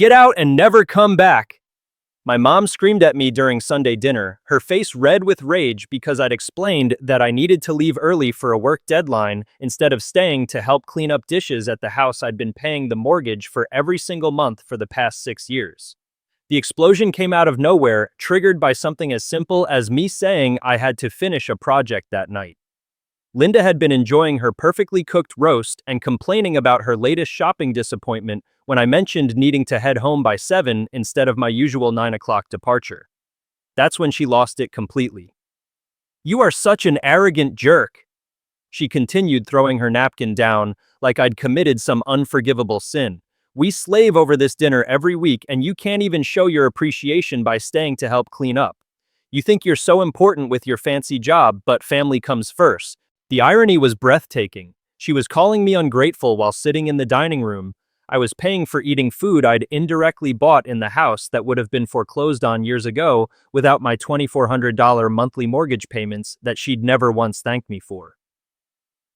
Get out and never come back! My mom screamed at me during Sunday dinner, her face red with rage because I'd explained that I needed to leave early for a work deadline instead of staying to help clean up dishes at the house I'd been paying the mortgage for every single month for the past 6 years. The explosion came out of nowhere, triggered by something as simple as me saying I had to finish a project that night. Linda had been enjoying her perfectly cooked roast and complaining about her latest shopping disappointment when I mentioned needing to head home by 7 instead of my usual 9 o'clock departure. That's when she lost it completely. "You are such an arrogant jerk," she continued, throwing her napkin down like I'd committed some unforgivable sin. "We slave over this dinner every week and you can't even show your appreciation by staying to help clean up. You think you're so important with your fancy job, but family comes first." The irony was breathtaking. She was calling me ungrateful while sitting in the dining room. I was paying for eating food I'd indirectly bought in the house that would have been foreclosed on years ago without my $2,400 monthly mortgage payments that she'd never once thanked me for.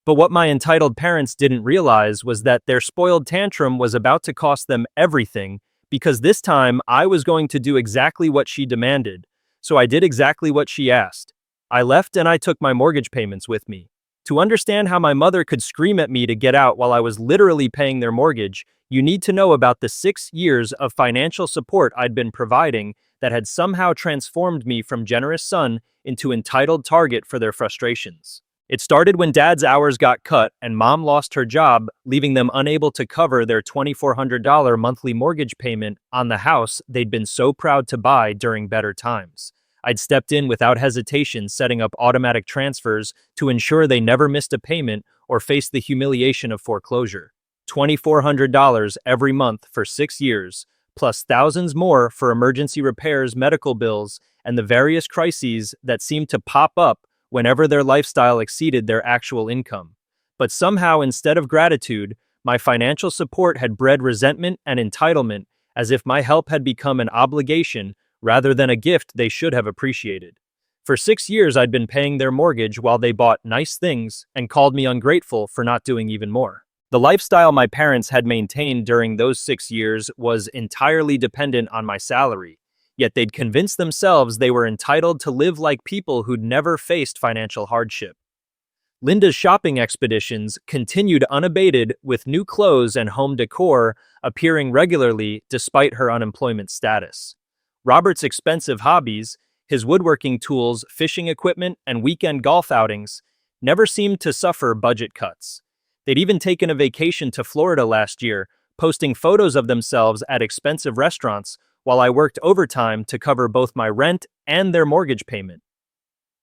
But what my entitled parents didn't realize was that their spoiled tantrum was about to cost them everything, because this time I was going to do exactly what she demanded. So I did exactly what she asked. I left and I took my mortgage payments with me. To understand how my mother could scream at me to get out while I was literally paying their mortgage, you need to know about the 6 years of financial support I'd been providing that had somehow transformed me from generous son into entitled target for their frustrations. It started when Dad's hours got cut and Mom lost her job, leaving them unable to cover their $2,400 monthly mortgage payment on the house they'd been so proud to buy during better times. I'd stepped in without hesitation, setting up automatic transfers to ensure they never missed a payment or faced the humiliation of foreclosure. $2,400 every month for 6 years, plus thousands more for emergency repairs, medical bills, and the various crises that seemed to pop up whenever their lifestyle exceeded their actual income. But somehow, instead of gratitude, my financial support had bred resentment and entitlement, as if my help had become an obligation rather than a gift they should have appreciated. For 6 years, I'd been paying their mortgage while they bought nice things and called me ungrateful for not doing even more. The lifestyle my parents had maintained during those 6 years was entirely dependent on my salary, yet they'd convinced themselves they were entitled to live like people who'd never faced financial hardship. Linda's shopping expeditions continued unabated, with new clothes and home decor appearing regularly despite her unemployment status. Robert's expensive hobbies, his woodworking tools, fishing equipment, and weekend golf outings, never seemed to suffer budget cuts. They'd even taken a vacation to Florida last year, posting photos of themselves at expensive restaurants while I worked overtime to cover both my rent and their mortgage payment.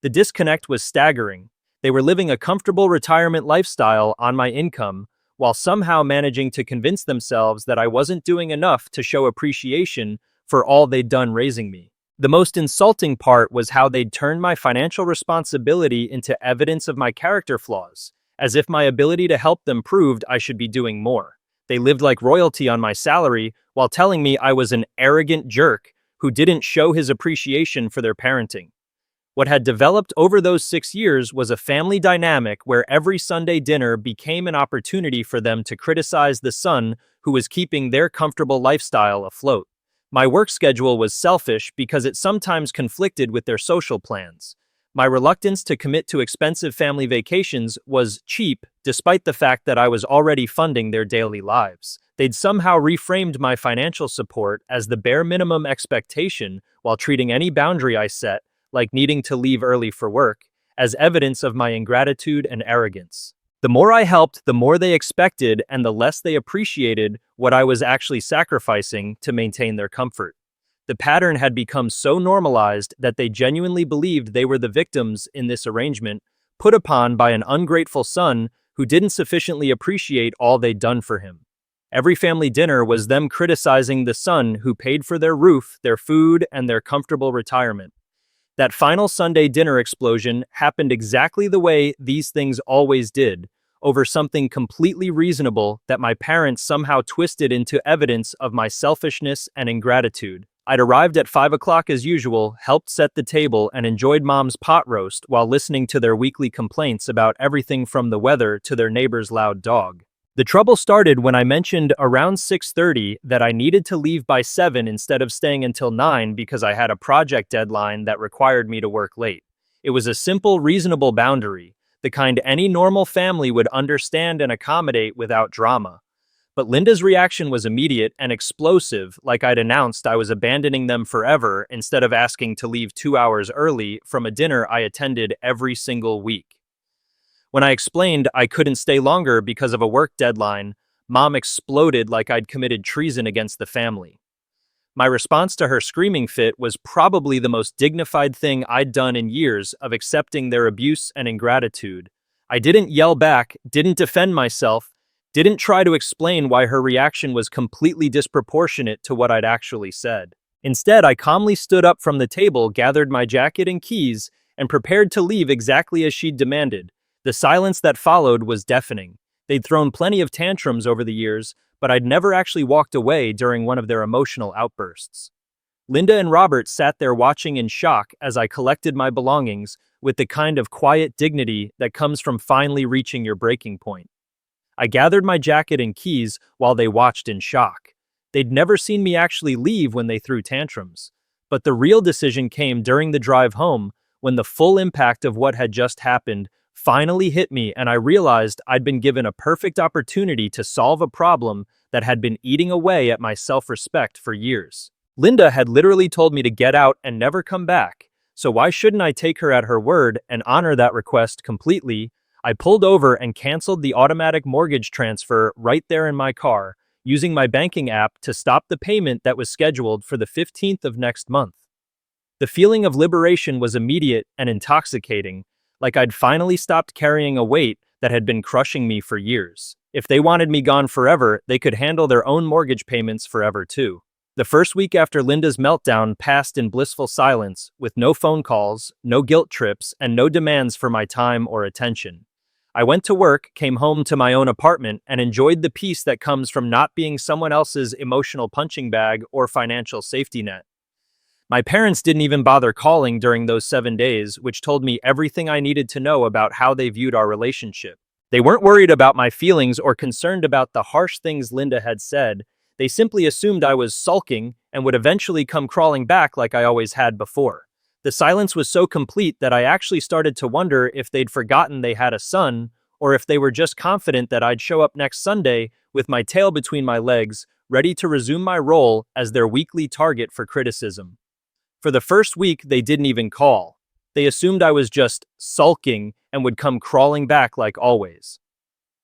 The disconnect was staggering. They were living a comfortable retirement lifestyle on my income, while somehow managing to convince themselves that I wasn't doing enough to show appreciation for all they'd done raising me. The most insulting part was how they'd turned my financial responsibility into evidence of my character flaws, as if my ability to help them proved I should be doing more. They lived like royalty on my salary while telling me I was an arrogant jerk who didn't show his appreciation for their parenting. What had developed over those 6 years was a family dynamic where every Sunday dinner became an opportunity for them to criticize the son who was keeping their comfortable lifestyle afloat. My work schedule was selfish because it sometimes conflicted with their social plans. My reluctance to commit to expensive family vacations was cheap, despite the fact that I was already funding their daily lives. They'd somehow reframed my financial support as the bare minimum expectation while treating any boundary I set, like needing to leave early for work, as evidence of my ingratitude and arrogance. The more I helped, the more they expected and the less they appreciated what I was actually sacrificing to maintain their comfort. The pattern had become so normalized that they genuinely believed they were the victims in this arrangement, put upon by an ungrateful son who didn't sufficiently appreciate all they'd done for him. Every family dinner was them criticizing the son who paid for their roof, their food, and their comfortable retirement. That final Sunday dinner explosion happened exactly the way these things always did, over something completely reasonable that my parents somehow twisted into evidence of my selfishness and ingratitude. I'd arrived at 5 o'clock as usual, helped set the table, and enjoyed Mom's pot roast while listening to their weekly complaints about everything from the weather to their neighbor's loud dog. The trouble started when I mentioned around 6:30 that I needed to leave by 7 instead of staying until 9 because I had a project deadline that required me to work late. It was a simple, reasonable boundary, the kind any normal family would understand and accommodate without drama. But Linda's reaction was immediate and explosive, like I'd announced I was abandoning them forever instead of asking to leave 2 hours early from a dinner I attended every single week. When I explained I couldn't stay longer because of a work deadline, Mom exploded like I'd committed treason against the family. My response to her screaming fit was probably the most dignified thing I'd done in years of accepting their abuse and ingratitude. I didn't yell back, didn't defend myself, didn't try to explain why her reaction was completely disproportionate to what I'd actually said. Instead, I calmly stood up from the table, gathered my jacket and keys, and prepared to leave exactly as she'd demanded. The silence that followed was deafening. They'd thrown plenty of tantrums over the years, but I'd never actually walked away during one of their emotional outbursts. Linda and Robert sat there watching in shock as I collected my belongings with the kind of quiet dignity that comes from finally reaching your breaking point. I gathered my jacket and keys while they watched in shock. They'd never seen me actually leave when they threw tantrums. But the real decision came during the drive home, when the full impact of what had just happened finally hit me and I realized I'd been given a perfect opportunity to solve a problem that had been eating away at my self-respect for years. Linda had literally told me to get out and never come back, so why shouldn't I take her at her word and honor that request completely? I pulled over and canceled the automatic mortgage transfer right there in my car, using my banking app to stop the payment that was scheduled for the 15th of next month. The feeling of liberation was immediate and intoxicating, like I'd finally stopped carrying a weight that had been crushing me for years. If they wanted me gone forever, they could handle their own mortgage payments forever too. The first week after Linda's meltdown passed in blissful silence, with no phone calls, no guilt trips, and no demands for my time or attention. I went to work, came home to my own apartment, and enjoyed the peace that comes from not being someone else's emotional punching bag or financial safety net. My parents didn't even bother calling during those 7 days, which told me everything I needed to know about how they viewed our relationship. They weren't worried about my feelings or concerned about the harsh things Linda had said. They simply assumed I was sulking and would eventually come crawling back like I always had before. The silence was so complete that I actually started to wonder if they'd forgotten they had a son, or if they were just confident that I'd show up next Sunday with my tail between my legs, ready to resume my role as their weekly target for criticism. For the first week, they didn't even call. They assumed I was just sulking and would come crawling back like always.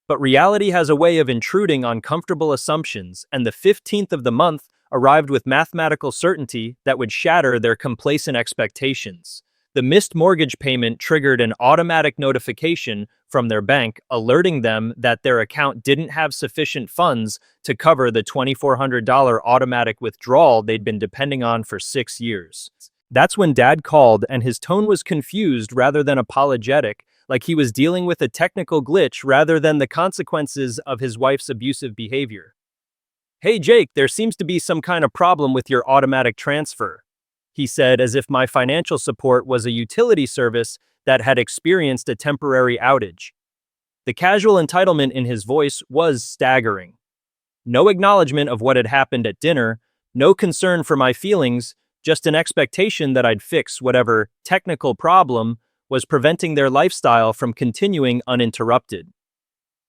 But reality has a way of intruding on comfortable assumptions, and the 15th of the month arrived with mathematical certainty that would shatter their complacent expectations. The missed mortgage payment triggered an automatic notification from their bank alerting them that their account didn't have sufficient funds to cover the $2,400 automatic withdrawal they'd been depending on for 6 years. That's when Dad called, and his tone was confused rather than apologetic, like he was dealing with a technical glitch rather than the consequences of his wife's abusive behavior. "Hey Jake, there seems to be some kind of problem with your automatic transfer," he said, as if my financial support was a utility service that had experienced a temporary outage. The casual entitlement in his voice was staggering. No acknowledgement of what had happened at dinner, no concern for my feelings, just an expectation that I'd fix whatever technical problem was preventing their lifestyle from continuing uninterrupted.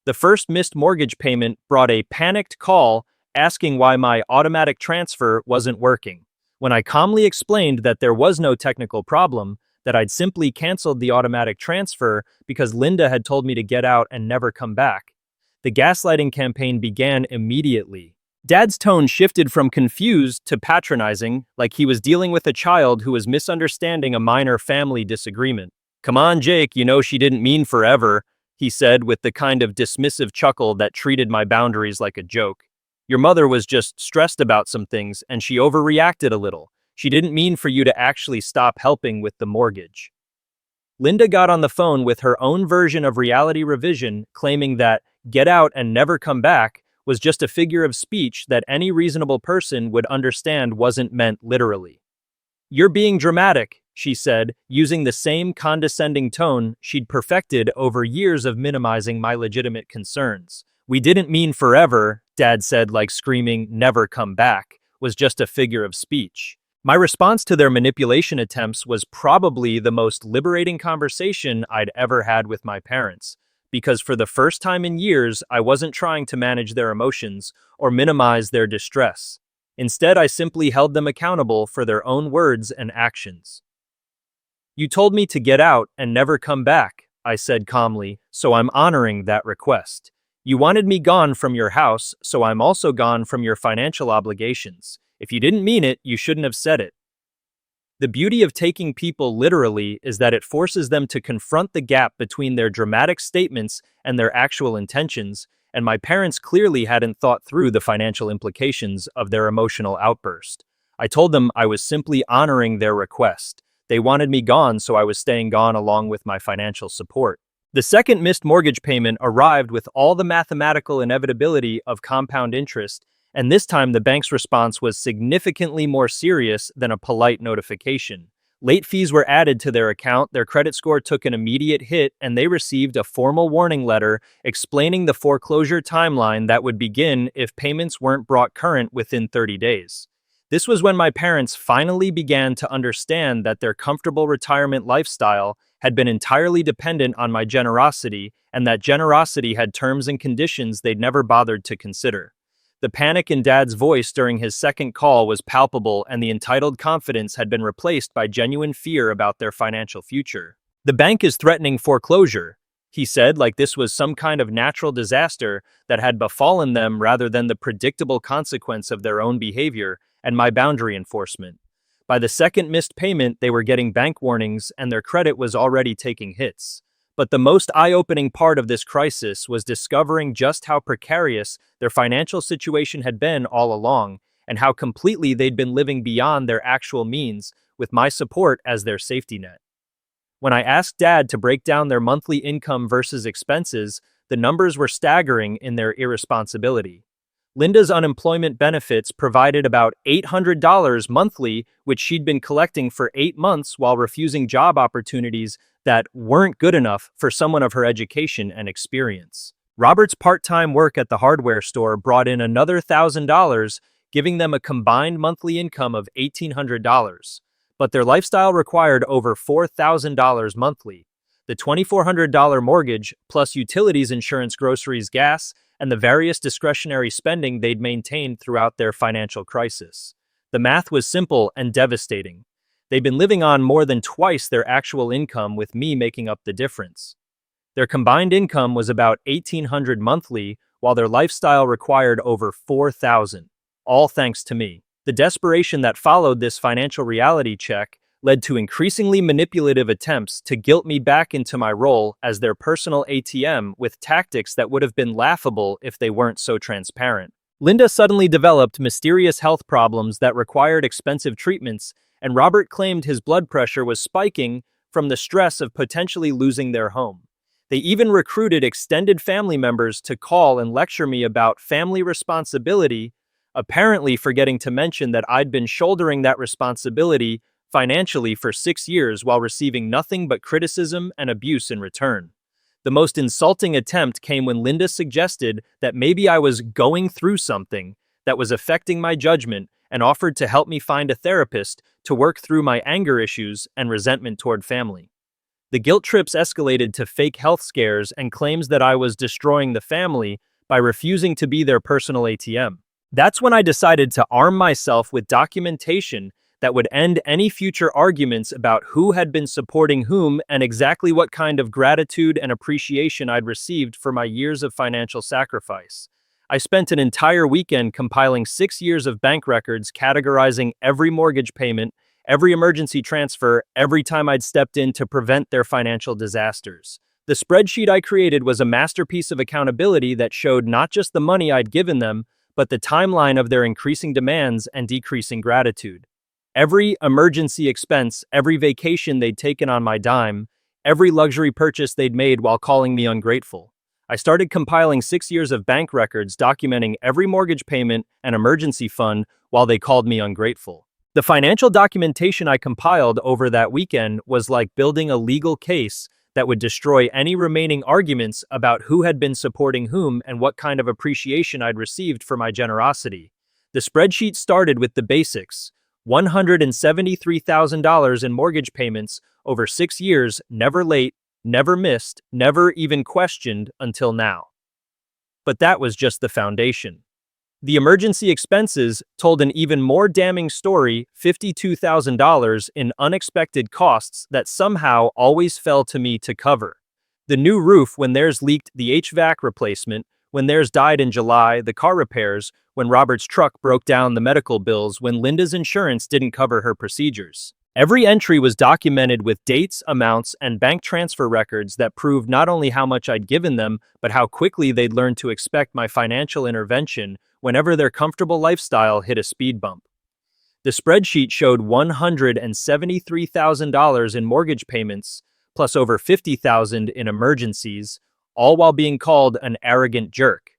The first missed mortgage payment brought a panicked call asking why my automatic transfer wasn't working. When I calmly explained that there was no technical problem, that I'd simply canceled the automatic transfer because Linda had told me to get out and never come back, the gaslighting campaign began immediately. Dad's tone shifted from confused to patronizing, like he was dealing with a child who was misunderstanding a minor family disagreement. "Come on, Jake, you know she didn't mean forever," he said with the kind of dismissive chuckle that treated my boundaries like a joke. "Your mother was just stressed about some things and she overreacted a little. She didn't mean for you to actually stop helping with the mortgage." Linda got on the phone with her own version of reality revision, claiming that "get out and never come back" was just a figure of speech that any reasonable person would understand wasn't meant literally. "You're being dramatic," she said, using the same condescending tone she'd perfected over years of minimizing my legitimate concerns. "We didn't mean forever," Dad said, like screaming, "never come back," was just a figure of speech. My response to their manipulation attempts was probably the most liberating conversation I'd ever had with my parents, because for the first time in years, I wasn't trying to manage their emotions or minimize their distress. Instead, I simply held them accountable for their own words and actions. "You told me to get out and never come back," I said calmly, "so I'm honoring that request. You wanted me gone from your house, so I'm also gone from your financial obligations. If you didn't mean it, you shouldn't have said it." The beauty of taking people literally is that it forces them to confront the gap between their dramatic statements and their actual intentions, and my parents clearly hadn't thought through the financial implications of their emotional outburst. I told them I was simply honoring their request. They wanted me gone, so I was staying gone along with my financial support. The second missed mortgage payment arrived with all the mathematical inevitability of compound interest, and this time the bank's response was significantly more serious than a polite notification. Late fees were added to their account, their credit score took an immediate hit, and they received a formal warning letter explaining the foreclosure timeline that would begin if payments weren't brought current within 30 days. This was when my parents finally began to understand that their comfortable retirement lifestyle had been entirely dependent on my generosity, and that generosity had terms and conditions they'd never bothered to consider. The panic in Dad's voice during his second call was palpable, and the entitled confidence had been replaced by genuine fear about their financial future. "The bank is threatening foreclosure," he said, like this was some kind of natural disaster that had befallen them rather than the predictable consequence of their own behavior and my boundary enforcement. By the second missed payment, they were getting bank warnings, and their credit was already taking hits. But the most eye-opening part of this crisis was discovering just how precarious their financial situation had been all along, and how completely they'd been living beyond their actual means, with my support as their safety net. When I asked Dad to break down their monthly income versus expenses, the numbers were staggering in their irresponsibility. Linda's unemployment benefits provided about $800 monthly, which she'd been collecting for 8 months while refusing job opportunities that weren't good enough for someone of her education and experience. Robert's part-time work at the hardware store brought in another $1,000, giving them a combined monthly income of $1,800. But their lifestyle required over $4,000 monthly. The $2,400 mortgage, plus utilities, insurance, groceries, gas, and the various discretionary spending they'd maintained throughout their financial crisis. The math was simple and devastating. They'd been living on more than twice their actual income, with me making up the difference. Their combined income was about $1,800 monthly, while their lifestyle required over $4,000, all thanks to me. The desperation that followed this financial reality check led to increasingly manipulative attempts to guilt me back into my role as their personal ATM, with tactics that would have been laughable if they weren't so transparent. Linda suddenly developed mysterious health problems that required expensive treatments, and Robert claimed his blood pressure was spiking from the stress of potentially losing their home. They even recruited extended family members to call and lecture me about family responsibility, apparently forgetting to mention that I'd been shouldering that responsibility financially for 6 years while receiving nothing but criticism and abuse in return. The most insulting attempt came when Linda suggested that maybe I was going through something that was affecting my judgment, and offered to help me find a therapist to work through my anger issues and resentment toward family. The guilt trips escalated to fake health scares and claims that I was destroying the family by refusing to be their personal ATM. That's when I decided to arm myself with documentation that would end any future arguments about who had been supporting whom and exactly what kind of gratitude and appreciation I'd received for my years of financial sacrifice. I spent an entire weekend compiling 6 years of bank records, categorizing every mortgage payment, every emergency transfer, every time I'd stepped in to prevent their financial disasters. The spreadsheet I created was a masterpiece of accountability that showed not just the money I'd given them, but the timeline of their increasing demands and decreasing gratitude. Every emergency expense, every vacation they'd taken on my dime, every luxury purchase they'd made while calling me ungrateful. I started compiling 6 years of bank records documenting every mortgage payment and emergency fund while they called me ungrateful. The financial documentation I compiled over that weekend was like building a legal case that would destroy any remaining arguments about who had been supporting whom and what kind of appreciation I'd received for my generosity. The spreadsheet started with the basics: $173,000 in mortgage payments over 6 years, never late, never missed, never even questioned until now. But that was just the foundation. The emergency expenses told an even more damning story: $52,000 in unexpected costs that somehow always fell to me to cover. The new roof when theirs leaked, the HVAC replacement when theirs died in July, the car repairs when Robert's truck broke down, the medical bills when Linda's insurance didn't cover her procedures. Every entry was documented with dates, amounts, and bank transfer records that proved not only how much I'd given them, but how quickly they'd learned to expect my financial intervention whenever their comfortable lifestyle hit a speed bump. The spreadsheet showed $173,000 in mortgage payments, plus over $50,000 in emergencies, all while being called an arrogant jerk.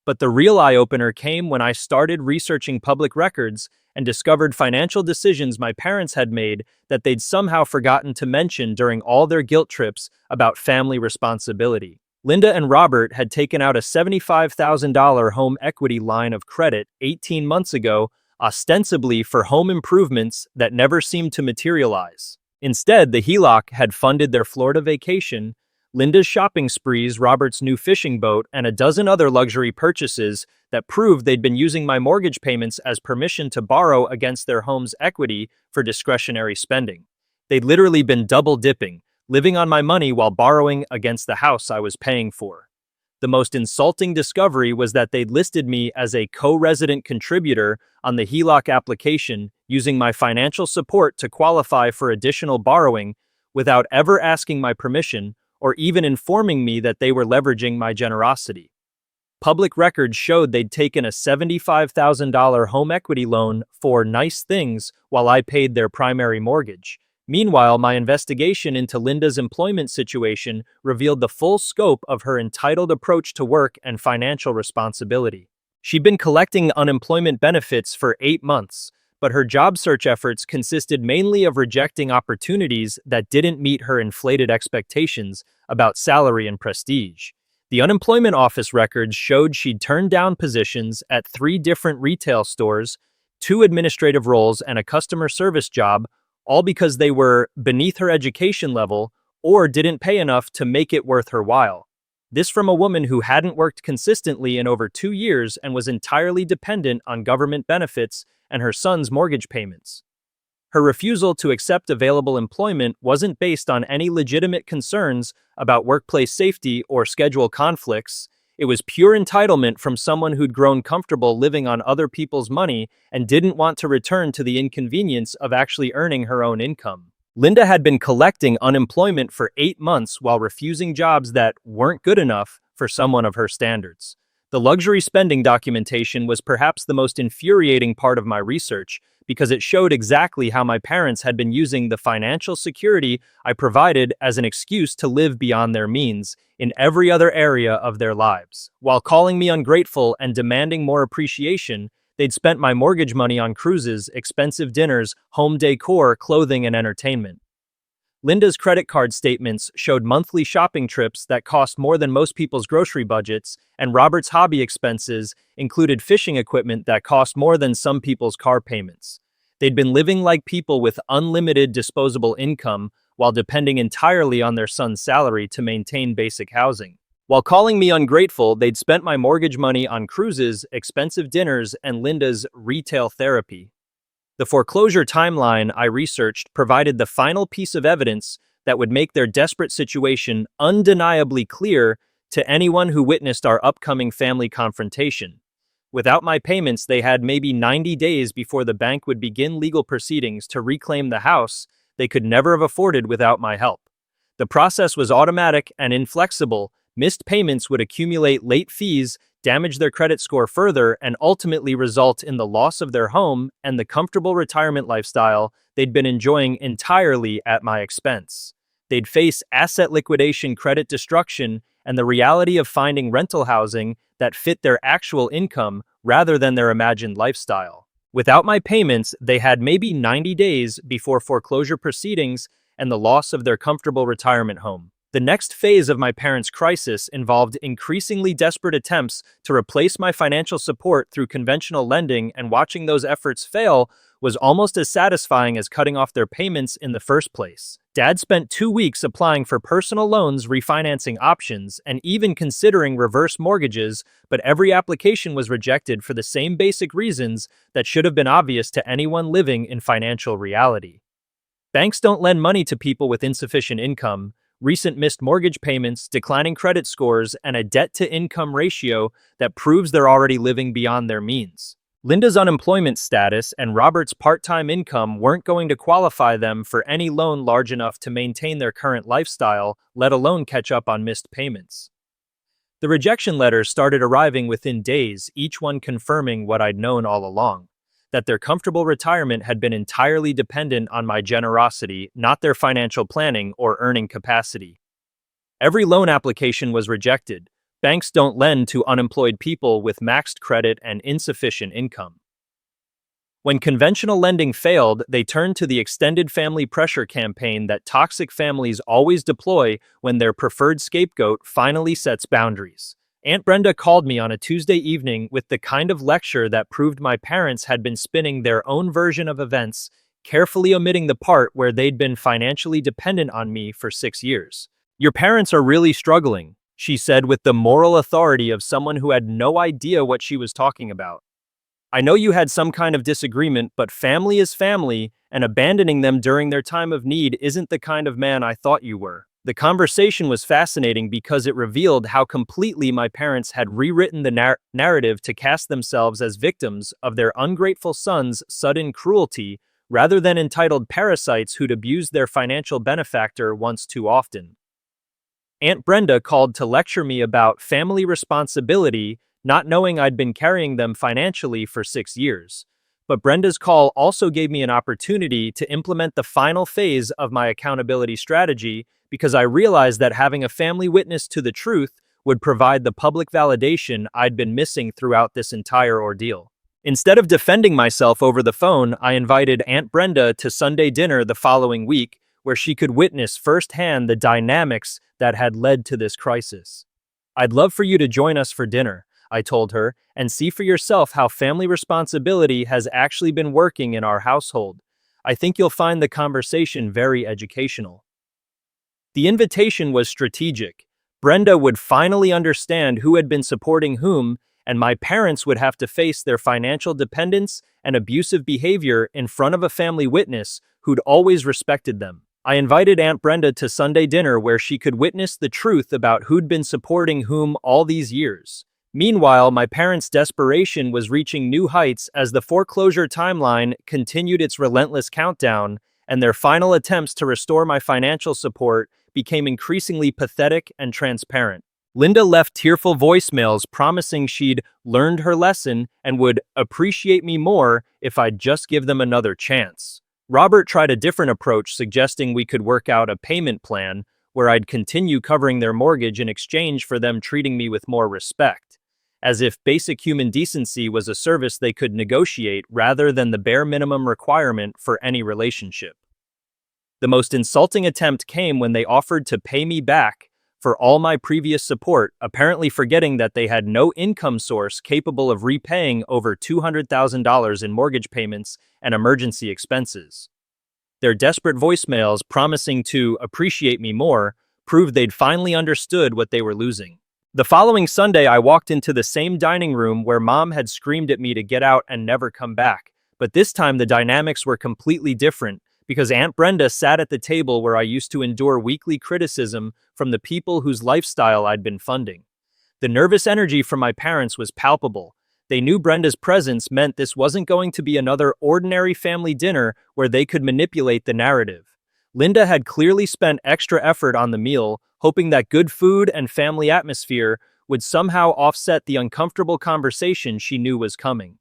But the real eye-opener came when I started researching public records and discovered financial decisions my parents had made that they'd somehow forgotten to mention during all their guilt trips about family responsibility. Linda and Robert had taken out a $75,000 home equity line of credit 18 months ago, ostensibly for home improvements that never seemed to materialize. Instead, the HELOC had funded their Florida vacation, Linda's shopping sprees, Robert's new fishing boat, and a dozen other luxury purchases that proved they'd been using my mortgage payments as permission to borrow against their home's equity for discretionary spending. They'd literally been double dipping, living on my money while borrowing against the house I was paying for. The most insulting discovery was that they'd listed me as a co-resident contributor on the HELOC application, using my financial support to qualify for additional borrowing without ever asking my permission or even informing me that they were leveraging my generosity. Public records showed they'd taken a $75,000 home equity loan for nice things while I paid their primary mortgage. Meanwhile, my investigation into Linda's employment situation revealed the full scope of her entitled approach to work and financial responsibility. She'd been collecting unemployment benefits for 8 months, but her job search efforts consisted mainly of rejecting opportunities that didn't meet her inflated expectations about salary and prestige. The unemployment office records showed she'd turned down positions at 3 different retail stores, 2 administrative roles, and a customer service job, all because they were beneath her education level or didn't pay enough to make it worth her while. This from a woman who hadn't worked consistently in over 2 years and was entirely dependent on government benefits and her son's mortgage payments. Her refusal to accept available employment wasn't based on any legitimate concerns about workplace safety or schedule conflicts. It was pure entitlement from someone who'd grown comfortable living on other people's money and didn't want to return to the inconvenience of actually earning her own income. Linda had been collecting unemployment for 8 months while refusing jobs that weren't good enough for someone of her standards. The luxury spending documentation was perhaps the most infuriating part of my research because it showed exactly how my parents had been using the financial security I provided as an excuse to live beyond their means in every other area of their lives. While calling me ungrateful and demanding more appreciation, they'd spent my mortgage money on cruises, expensive dinners, home decor, clothing, and entertainment. Linda's credit card statements showed monthly shopping trips that cost more than most people's grocery budgets, and Robert's hobby expenses included fishing equipment that cost more than some people's car payments. They'd been living like people with unlimited disposable income while depending entirely on their son's salary to maintain basic housing. While calling me ungrateful, they'd spent my mortgage money on cruises, expensive dinners, and Linda's retail therapy. The foreclosure timeline I researched provided the final piece of evidence that would make their desperate situation undeniably clear to anyone who witnessed our upcoming family confrontation. Without my payments, they had maybe 90 days before the bank would begin legal proceedings to reclaim the house they could never have afforded without my help. The process was automatic and inflexible. Missed payments would accumulate late fees, damage their credit score further, and ultimately result in the loss of their home and the comfortable retirement lifestyle they'd been enjoying entirely at my expense. They'd face asset liquidation, credit destruction, and the reality of finding rental housing that fit their actual income rather than their imagined lifestyle. Without my payments, they had maybe 90 days before foreclosure proceedings and the loss of their comfortable retirement home. The next phase of my parents' crisis involved increasingly desperate attempts to replace my financial support through conventional lending, and watching those efforts fail was almost as satisfying as cutting off their payments in the first place. Dad spent 2 weeks applying for personal loans, refinancing options, and even considering reverse mortgages, but every application was rejected for the same basic reasons that should have been obvious to anyone living in financial reality. Banks don't lend money to people with insufficient income, recent missed mortgage payments, declining credit scores, and a debt-to-income ratio that proves they're already living beyond their means. Linda's unemployment status and Robert's part-time income weren't going to qualify them for any loan large enough to maintain their current lifestyle, let alone catch up on missed payments. The rejection letters started arriving within days, each one confirming what I'd known all along: that their comfortable retirement had been entirely dependent on my generosity, not their financial planning or earning capacity. Every loan application was rejected. Banks don't lend to unemployed people with maxed credit and insufficient income. When conventional lending failed, they turned to the extended family pressure campaign that toxic families always deploy when their preferred scapegoat finally sets boundaries. Aunt Brenda called me on a Tuesday evening with the kind of lecture that proved my parents had been spinning their own version of events, carefully omitting the part where they'd been financially dependent on me for 6 years. "Your parents are really struggling," she said with the moral authority of someone who had no idea what she was talking about. "I know you had some kind of disagreement, but family is family, and abandoning them during their time of need isn't the kind of man I thought you were." The conversation was fascinating because it revealed how completely my parents had rewritten the narrative to cast themselves as victims of their ungrateful son's sudden cruelty, rather than entitled parasites who'd abused their financial benefactor once too often. Aunt Brenda called to lecture me about family responsibility, not knowing I'd been carrying them financially for 6 years. But Brenda's call also gave me an opportunity to implement the final phase of my accountability strategy, because I realized that having a family witness to the truth would provide the public validation I'd been missing throughout this entire ordeal. Instead of defending myself over the phone, I invited Aunt Brenda to Sunday dinner the following week, where she could witness firsthand the dynamics that had led to this crisis. "I'd love for you to join us for dinner," I told her, "and see for yourself how family responsibility has actually been working in our household. I think you'll find the conversation very educational." The invitation was strategic. Brenda would finally understand who had been supporting whom, and my parents would have to face their financial dependence and abusive behavior in front of a family witness who'd always respected them. I invited Aunt Brenda to Sunday dinner where she could witness the truth about who'd been supporting whom all these years. Meanwhile, my parents' desperation was reaching new heights as the foreclosure timeline continued its relentless countdown, and their final attempts to restore my financial support became increasingly pathetic and transparent. Linda left tearful voicemails promising she'd learned her lesson and would appreciate me more if I'd just give them another chance. Robert tried a different approach, suggesting we could work out a payment plan where I'd continue covering their mortgage in exchange for them treating me with more respect, as if basic human decency was a service they could negotiate rather than the bare minimum requirement for any relationship. The most insulting attempt came when they offered to pay me back for all my previous support, apparently forgetting that they had no income source capable of repaying over $200,000 in mortgage payments and emergency expenses. Their desperate voicemails promising to appreciate me more proved they'd finally understood what they were losing. The following Sunday, I walked into the same dining room where Mom had screamed at me to get out and never come back. But this time the dynamics were completely different, because Aunt Brenda sat at the table where I used to endure weekly criticism from the people whose lifestyle I'd been funding. The nervous energy from my parents was palpable. They knew Brenda's presence meant this wasn't going to be another ordinary family dinner where they could manipulate the narrative. Linda had clearly spent extra effort on the meal, hoping that good food and family atmosphere would somehow offset the uncomfortable conversation she knew was coming.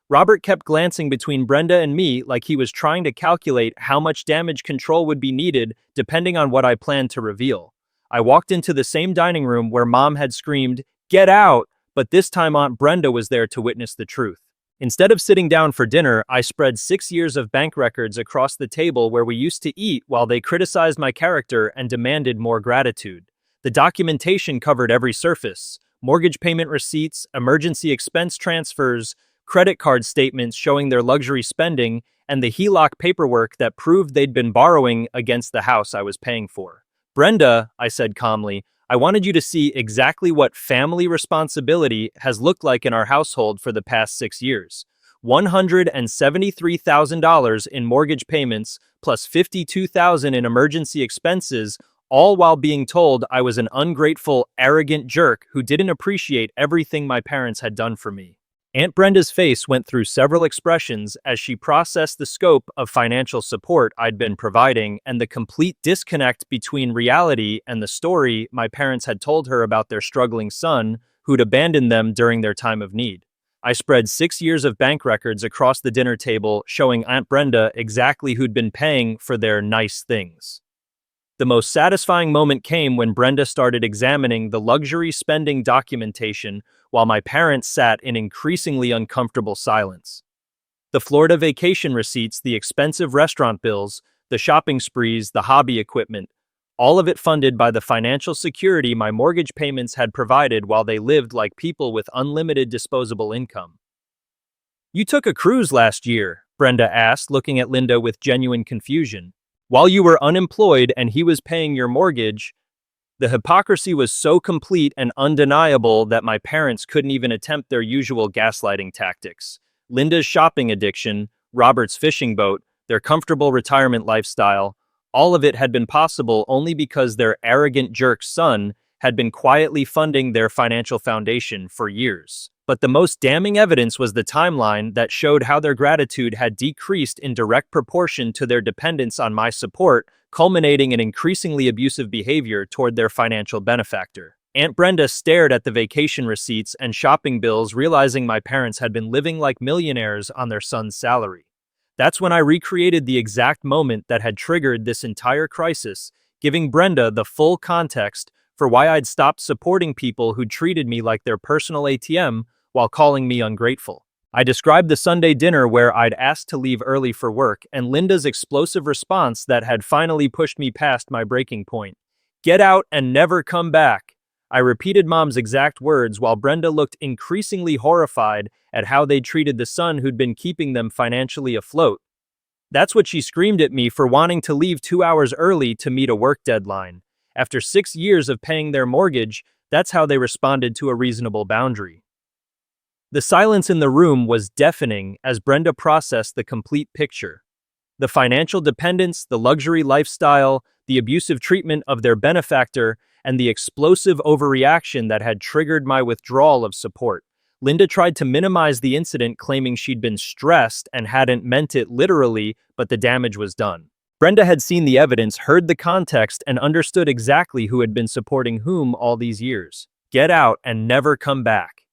Robert kept glancing between Brenda and me like he was trying to calculate how much damage control would be needed depending on what I planned to reveal. I walked into the same dining room where Mom had screamed, "Get out!" But this time Aunt Brenda was there to witness the truth. Instead of sitting down for dinner, I spread 6 years of bank records across the table where we used to eat while they criticized my character and demanded more gratitude. The documentation covered every surface: mortgage payment receipts, emergency expense transfers, credit card statements showing their luxury spending, and the HELOC paperwork that proved they'd been borrowing against the house I was paying for. "Brenda," I said calmly, "I wanted you to see exactly what family responsibility has looked like in our household for the past 6 years. $173,000 in mortgage payments plus $52,000 in emergency expenses, all while being told I was an ungrateful, arrogant jerk who didn't appreciate everything my parents had done for me." Aunt Brenda's face went through several expressions as she processed the scope of financial support I'd been providing and the complete disconnect between reality and the story my parents had told her about their struggling son who'd abandoned them during their time of need. I spread 6 years of bank records across the dinner table showing Aunt Brenda exactly who'd been paying for their nice things. The most satisfying moment came when Brenda started examining the luxury spending documentation while my parents sat in increasingly uncomfortable silence. The Florida vacation receipts, the expensive restaurant bills, the shopping sprees, the hobby equipment, all of it funded by the financial security my mortgage payments had provided while they lived like people with unlimited disposable income. "You took a cruise last year," Brenda asked, looking at Linda with genuine confusion. "While you were unemployed and he was paying your mortgage." The hypocrisy was so complete and undeniable that my parents couldn't even attempt their usual gaslighting tactics. Linda's shopping addiction, Robert's fishing boat, their comfortable retirement lifestyle, all of it had been possible only because their arrogant jerk son had been quietly funding their financial foundation for years. But the most damning evidence was the timeline that showed how their gratitude had decreased in direct proportion to their dependence on my support, culminating in increasingly abusive behavior toward their financial benefactor. Aunt Brenda stared at the vacation receipts and shopping bills, realizing my parents had been living like millionaires on their son's salary. That's when I recreated the exact moment that had triggered this entire crisis, giving Brenda the full context for why I'd stopped supporting people who treated me like their personal ATM while calling me ungrateful. I described the Sunday dinner where I'd asked to leave early for work and Linda's explosive response that had finally pushed me past my breaking point. "Get out and never come back." I repeated Mom's exact words while Brenda looked increasingly horrified at how they'd treated the son who'd been keeping them financially afloat. That's what she screamed at me for wanting to leave 2 hours early to meet a work deadline. After 6 years of paying their mortgage, that's how they responded to a reasonable boundary. The silence in the room was deafening as Brenda processed the complete picture. The financial dependence, the luxury lifestyle, the abusive treatment of their benefactor, and the explosive overreaction that had triggered my withdrawal of support. Linda tried to minimize the incident, claiming she'd been stressed and hadn't meant it literally, but the damage was done. Brenda had seen the evidence, heard the context, and understood exactly who had been supporting whom all these years. "Get out and never come back."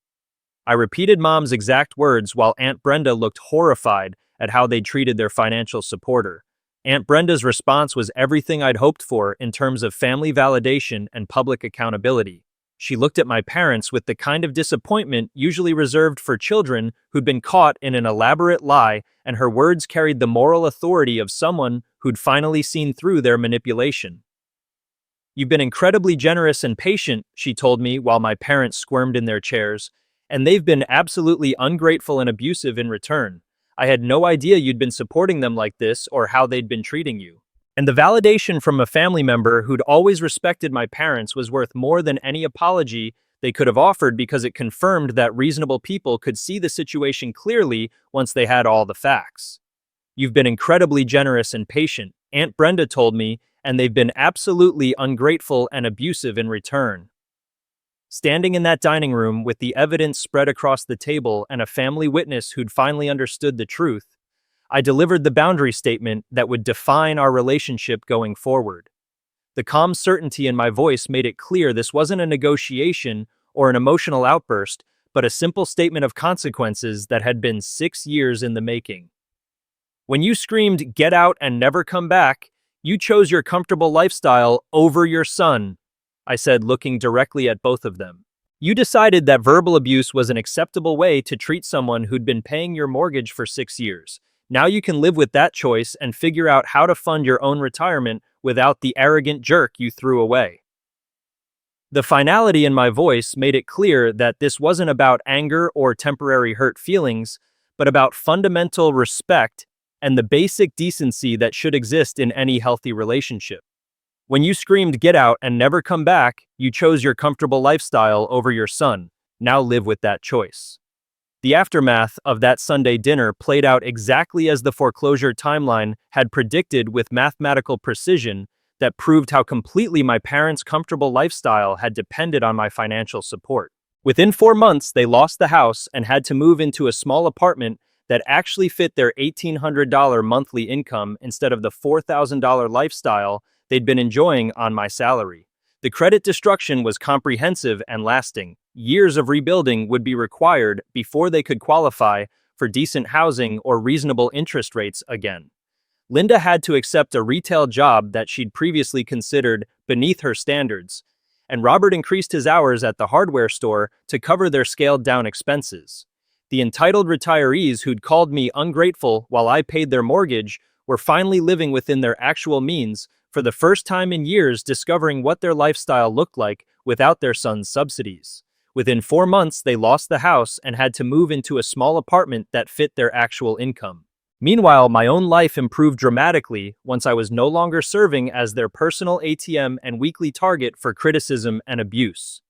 I repeated Mom's exact words while Aunt Brenda looked horrified at how they treated their financial supporter. Aunt Brenda's response was everything I'd hoped for in terms of family validation and public accountability. She looked at my parents with the kind of disappointment usually reserved for children who'd been caught in an elaborate lie, and her words carried the moral authority of someone who'd finally seen through their manipulation. "You've been incredibly generous and patient," she told me while my parents squirmed in their chairs, "and they've been absolutely ungrateful and abusive in return. I had no idea you'd been supporting them like this or how they'd been treating you." And the validation from a family member who'd always respected my parents was worth more than any apology they could have offered, because it confirmed that reasonable people could see the situation clearly once they had all the facts. "You've been incredibly generous and patient," Aunt Brenda told me, "and they've been absolutely ungrateful and abusive in return." Standing in that dining room with the evidence spread across the table and a family witness who'd finally understood the truth, I delivered the boundary statement that would define our relationship going forward. The calm certainty in my voice made it clear this wasn't a negotiation or an emotional outburst, but a simple statement of consequences that had been 6 years in the making. "When you screamed, 'Get out and never come back,' you chose your comfortable lifestyle over your son," I said, looking directly at both of them. You decided that verbal abuse was an acceptable way to treat someone who'd been paying your mortgage for 6 years. Now you can live with that choice and figure out how to fund your own retirement without the arrogant jerk you threw away. The finality in my voice made it clear that this wasn't about anger or temporary hurt feelings, but about fundamental respect and the basic decency that should exist in any healthy relationship. When you screamed, "Get out and never come back," you chose your comfortable lifestyle over your son. Now live with that choice. The aftermath of that Sunday dinner played out exactly as the foreclosure timeline had predicted, with mathematical precision that proved how completely my parents' comfortable lifestyle had depended on my financial support. Within 4 months, they lost the house and had to move into a small apartment that actually fit their $1,800 monthly income instead of the $4,000 lifestyle they'd been enjoying on my salary. The credit destruction was comprehensive and lasting. Years of rebuilding would be required before they could qualify for decent housing or reasonable interest rates again. Linda had to accept a retail job that she'd previously considered beneath her standards, and Robert increased his hours at the hardware store to cover their scaled-down expenses. The entitled retirees who'd called me ungrateful while I paid their mortgage were finally living within their actual means, for the first time in years discovering what their lifestyle looked like without their son's subsidies. Within 4 months, they lost the house and had to move into a small apartment that fit their actual income. Meanwhile, my own life improved dramatically once I was no longer serving as their personal ATM and weekly target for criticism and abuse.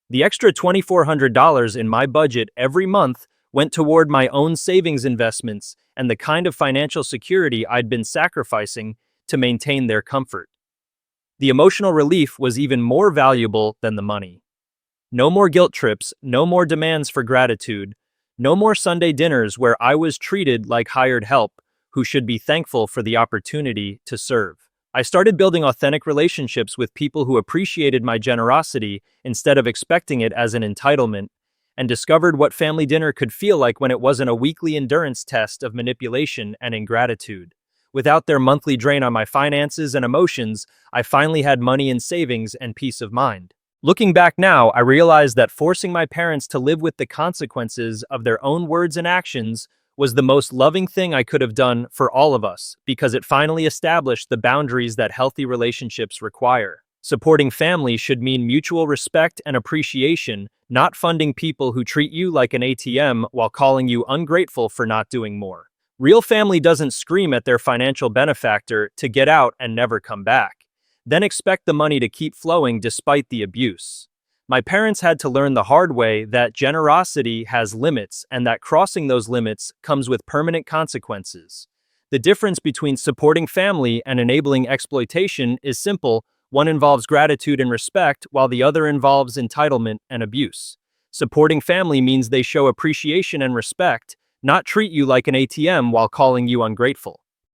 The extra $2,400 in my budget every month went toward my own savings investments and the kind of financial security I'd been sacrificing to maintain their comfort. The emotional relief was even more valuable than the money. No more guilt trips, no more demands for gratitude, no more Sunday dinners where I was treated like hired help who should be thankful for the opportunity to serve. I started building authentic relationships with people who appreciated my generosity instead of expecting it as an entitlement, and discovered what family dinner could feel like when it wasn't a weekly endurance test of manipulation and ingratitude. Without their monthly drain on my finances and emotions, I finally had money in savings and peace of mind. Looking back now, I realized that forcing my parents to live with the consequences of their own words and actions was the most loving thing I could have done for all of us, because it finally established the boundaries that healthy relationships require. Supporting family should mean mutual respect and appreciation, not funding people who treat you like an ATM while calling you ungrateful for not doing more. Real family doesn't scream at their financial benefactor to get out and never come back, then expect the money to keep flowing despite the abuse. My parents had to learn the hard way that generosity has limits and that crossing those limits comes with permanent consequences. The difference between supporting family and enabling exploitation is simple. One involves gratitude and respect, while the other involves entitlement and abuse. Supporting family means they show appreciation and respect, not treat you like an ATM while calling you ungrateful.